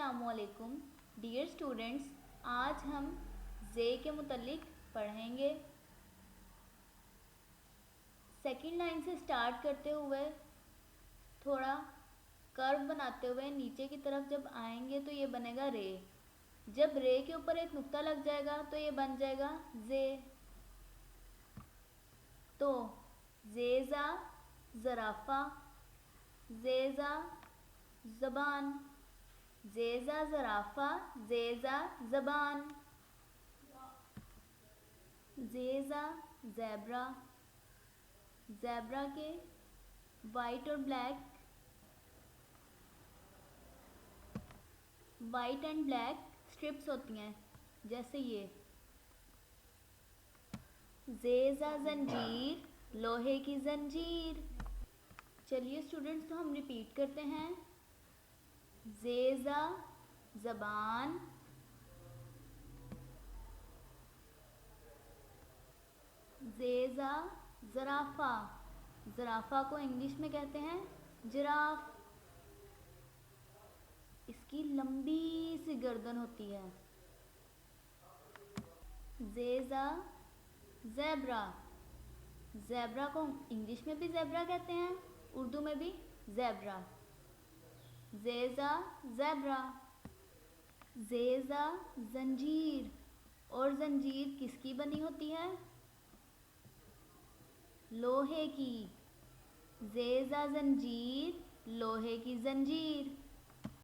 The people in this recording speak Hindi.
अस्सलामुअलैकुम डियर स्टूडेंट्स, आज हम जे के मुतल्लिक पढ़ेंगे। सेकंड लाइन से स्टार्ट करते हुए थोड़ा कर्व बनाते हुए नीचे की तरफ जब आएंगे तो ये बनेगा रे। जब रे के ऊपर एक नुक्ता लग जाएगा तो ये बन जाएगा जे। तो जेजा ज़राफ़ा, जेजा ज़बान, जेजा ज़राफ़ा, जेजा ज़बान, जेजा ज़ेब्रा, ज़ेब्रा के वाइट और black, white and black strips होती हैं जैसे ये। जेजा जंजीर, लोहे की जंजीर। चलिए स्टूडेंट्स, तो हम रिपीट करते हैं। जेजा ज़बान, जेजा ज़राफ़ा, ज़राफ़ा को इंग्लिश में कहते हैं जिराफ। इसकी लंबी सी गर्दन होती है। जेजा ज़ेब्रा, ज़ेब्रा को इंग्लिश में भी ज़ेब्रा कहते हैं, उर्दू में भी ज़ेब्रा। Jeddah zebra. जेजा जंजीर, और जंजीर किसकी बनी होती है? लोहे की। जेजा जंजीर, लोहे की जंजीर।